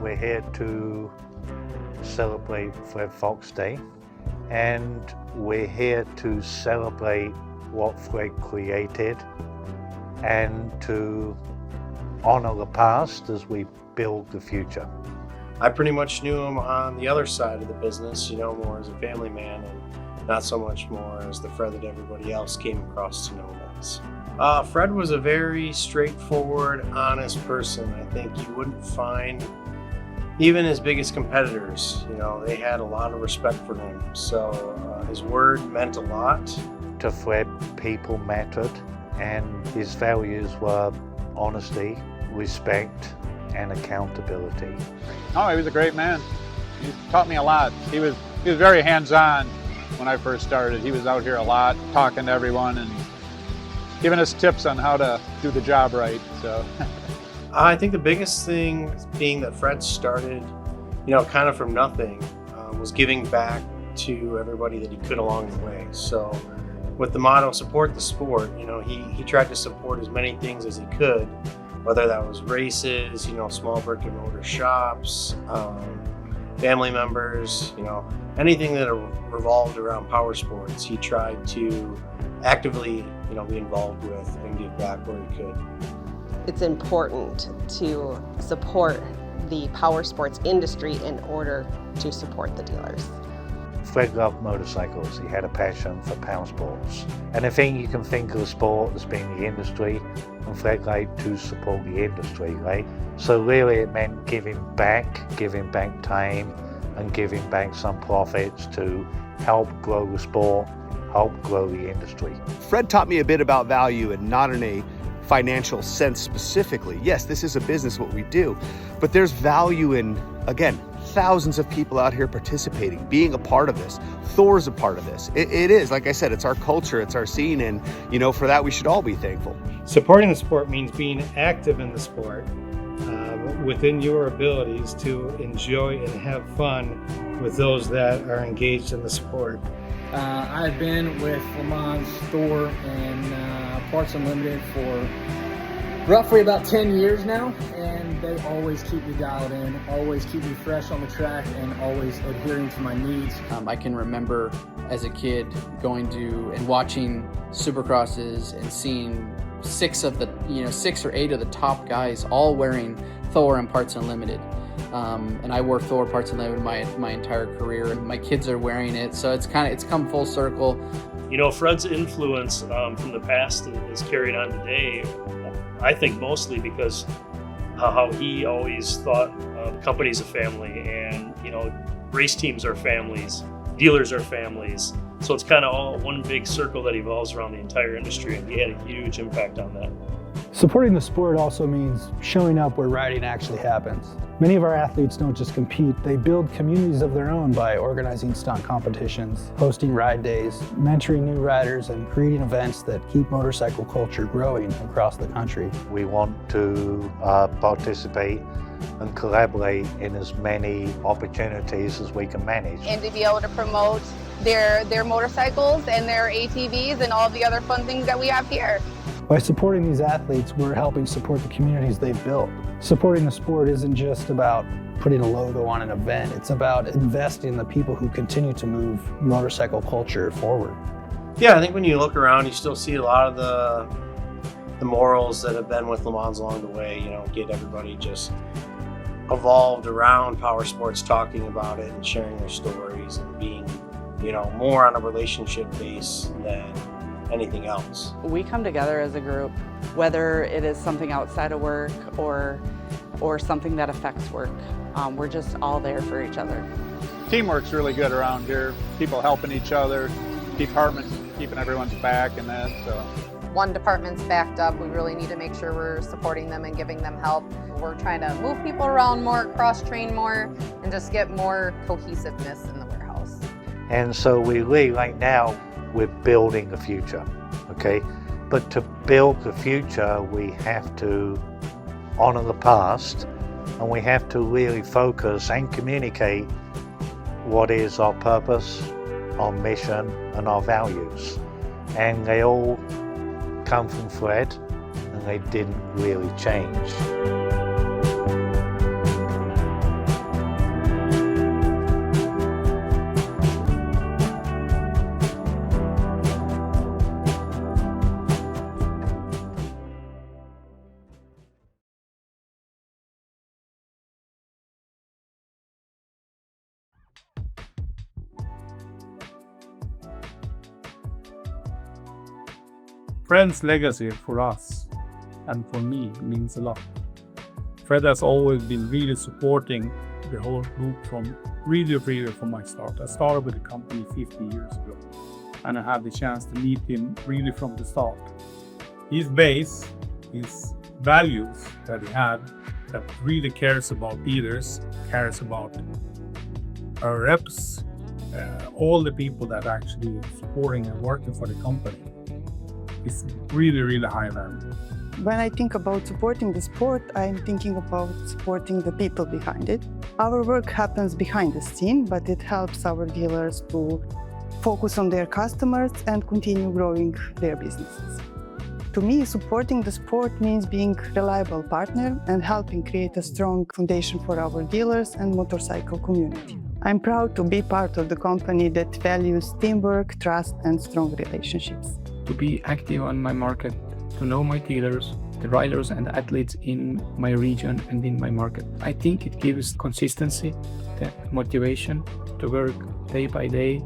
we're here to celebrate Fred Fox Day, and we're here to celebrate what Fred created and to honor the past as we build the future. I pretty much knew him on the other side of the business, more as a family man and not so much more as the Fred that everybody else came across to know as. Fred was a very straightforward, honest person. I think you wouldn't find even his biggest competitors, they had a lot of respect for him. So his word meant a lot. To Fred, people mattered, and his values were honesty, respect, and accountability. Oh, he was a great man. He taught me a lot. He was very hands-on when I first started. He was out here a lot, talking to everyone and giving us tips on how to do the job right. So I think the biggest thing being that Fred started, kind of from nothing, was giving back to everybody that he could along the way. So with the motto, support the sport, he tried to support as many things as he could, whether that was races, small brick and mortar shops, family members, anything that revolved around power sports, he tried to actively, be involved with and give back where he could. It's important to support the power sports industry in order to support the dealers. Fred loved motorcycles. He had a passion for power sports. And I think you can think of the sport as being the industry, and Fred liked to support the industry, right? So really it meant giving back time, and giving back some profits to help grow the sport, help grow the industry. Fred taught me a bit about value, and not in a financial sense specifically. Yes, this is a business, what we do, but there's value in, again, thousands of people out here participating, being a part of this. Thor's a part of this. It is, like I said, it's our culture, it's our scene, and for that we should all be thankful. Supporting the sport means being active in the sport within your abilities to enjoy and have fun with those that are engaged in the sport. I've been with LeMans, Thor, and Parts Unlimited for roughly about 10 years now, and they always keep me dialed in, always keep me fresh on the track, and always adhering to my needs. I can remember as a kid going to and watching Supercrosses and seeing 6 or 8 of the top guys all wearing Thor and Parts Unlimited. And I wore Thor Parts Unlimited my entire career, and my kids are wearing it, so it's come full circle. Fred's influence from the past is carried on today, I think mostly because how he always thought the company's a family, and race teams are families, dealers are families, so it's kind of all one big circle that evolves around the entire industry, and he had a huge impact on that. Supporting the sport also means showing up where riding actually happens. Many of our athletes don't just compete, they build communities of their own by organizing stunt competitions, hosting ride days, mentoring new riders, and creating events that keep motorcycle culture growing across the country. We want to participate and collaborate in as many opportunities as we can manage. And to be able to promote their motorcycles and their ATVs and all the other fun things that we have here. By supporting these athletes, we're helping support the communities they've built. Supporting the sport isn't just about putting a logo on an event, it's about investing in the people who continue to move motorcycle culture forward. Yeah, I think when you look around, you still see a lot of the morals that have been with LeMans along the way, get everybody just evolved around power sports, talking about it and sharing their stories and being, more on a relationship base than anything else. We come together as a group, whether it is something outside of work or something that affects work. We're just all there for each other. Teamwork's really good around here. People helping each other, departments keeping everyone's back and that. So one department's backed up, we really need to make sure we're supporting them and giving them help. We're trying to move people around more, cross-train more, and just get more cohesiveness in the warehouse. And so right now, we're building the future, okay? But to build the future, we have to honor the past, and we have to really focus and communicate what is our purpose, our mission, and our values. And they all come from Fred, and they didn't really change. Fred's legacy for us and for me means a lot. Fred has always been really supporting the whole group from my start. I started with the company 50 years ago, and I had the chance to meet him really from the start. His base, his values that he had, that really cares about leaders, cares about our reps, all the people that actually supporting and working for the company, is really, really high value. When I think about supporting the sport, I'm thinking about supporting the people behind it. Our work happens behind the scene, but it helps our dealers to focus on their customers and continue growing their businesses. To me, supporting the sport means being a reliable partner and helping create a strong foundation for our dealers and motorcycle community. I'm proud to be part of the company that values teamwork, trust, and strong relationships. To be active on my market, to know my dealers, the riders and athletes in my region and in my market. I think it gives consistency, the motivation to work day by day.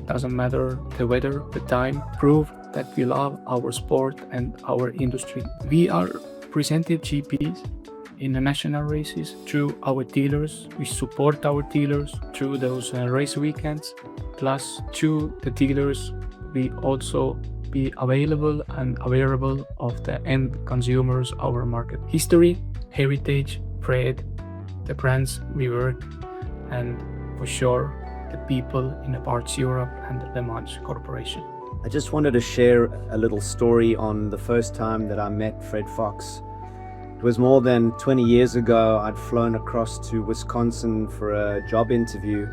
Doesn't matter the weather, the time. Prove that we love our sport and our industry. We are presented GPs in the national races through our dealers. We support our dealers through those race weekends. Plus, through the dealers, we also be available and available of the end consumers, our market. History, heritage, Fred, the brands we work, and for sure, the people in the Parts Europe and the LeMans Corporation. I just wanted to share a little story on the first time that I met Fred Fox. It was more than 20 years ago. I'd flown across to Wisconsin for a job interview,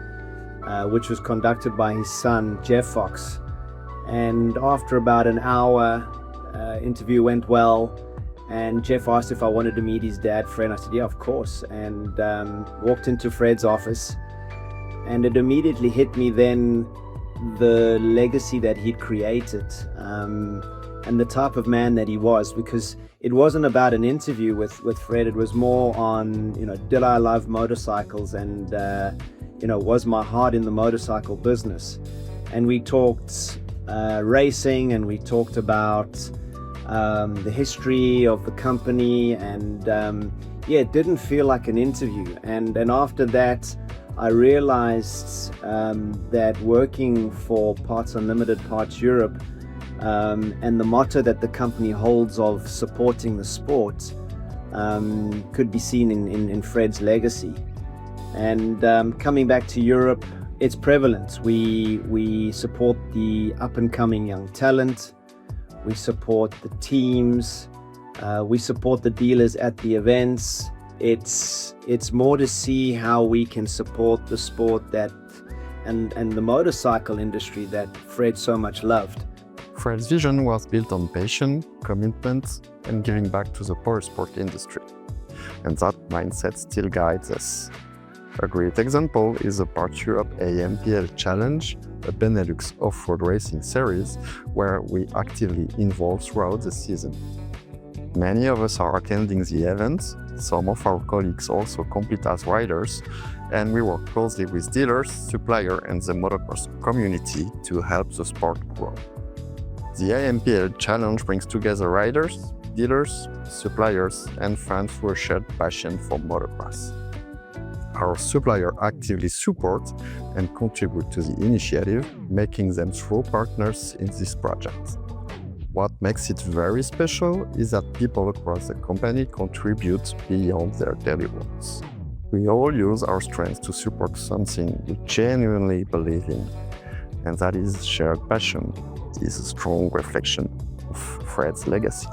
which was conducted by his son, Jeff Fox. And after about an hour, interview went well, and Jeff asked if I wanted to meet his dad, Fred. I said, yeah, of course, and walked into Fred's office, and it immediately hit me then the legacy that he'd created, and the type of man that he was, because it wasn't about an interview with Fred. It was more on, did I love motorcycles, and was my heart in the motorcycle business. And we talked racing, and we talked about the history of the company, and it didn't feel like an interview. And after that, I realized that working for Parts Unlimited, Parts Europe, and the motto that the company holds of supporting the sport could be seen in Fred's legacy. And coming back to Europe, it's prevalent. We support the up-and-coming young talent. We support the teams. We support the dealers at the events. It's more to see how we can support the sport and the motorcycle industry that Fred so much loved. Fred's vision was built on passion, commitment, and giving back to the powersport industry. And that mindset still guides us. A great example is the Parts Europe AMPL Challenge, a Benelux off-road racing series where we actively involve throughout the season. Many of us are attending the event, some of our colleagues also compete as riders, and we work closely with dealers, suppliers, and the motocross community to help the sport grow. The AMPL Challenge brings together riders, dealers, suppliers, and fans through a shared passion for motocross. Our suppliers actively support and contribute to the initiative, making them true partners in this project. What makes it very special is that people across the company contribute beyond their daily roles. We all use our strengths to support something we genuinely believe in, and that is shared passion. It is a strong reflection of Fred's legacy.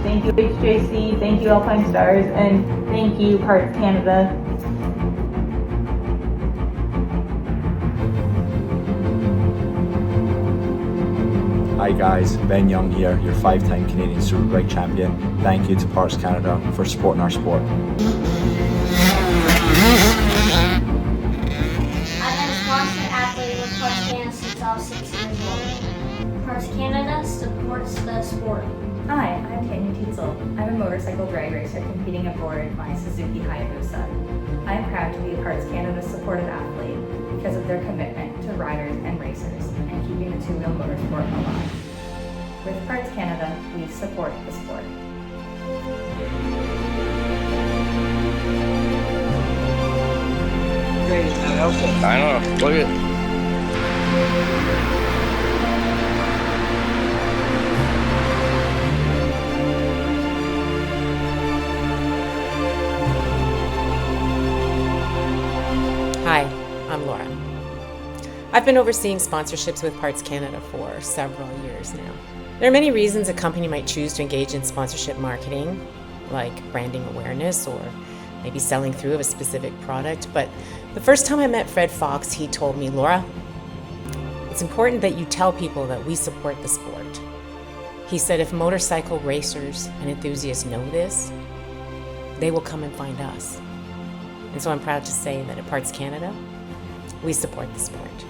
Thank you HJC, thank you Alpine Stars, and thank you Parts Canada. Hi guys, Ben Young here, your 5-time Canadian Superbike champion. Thank you to Parts Canada for supporting our sport. I've been a sponsored athlete with Parts Canada since I was 6 years old. Parts Canada supports the sport. Hi, I'm Tanya Tietzel. I'm a motorcycle drag racer competing aboard my Suzuki Hayabusa. I'm proud to be a Parts Canada supported athlete because of their commitment to riders and racers and keeping the two-wheel motorsport alive. With Parts Canada, we support the sport. I know, look at Hi, I'm Laura. I've been overseeing sponsorships with Parts Canada for several years now. There are many reasons a company might choose to engage in sponsorship marketing, like branding awareness or maybe selling through of a specific product. But the first time I met Fred Fox, he told me, Laura, it's important that you tell people that we support the sport. He said if motorcycle racers and enthusiasts know this, they will come and find us. And so I'm proud to say that at Parts Canada, we support the sport.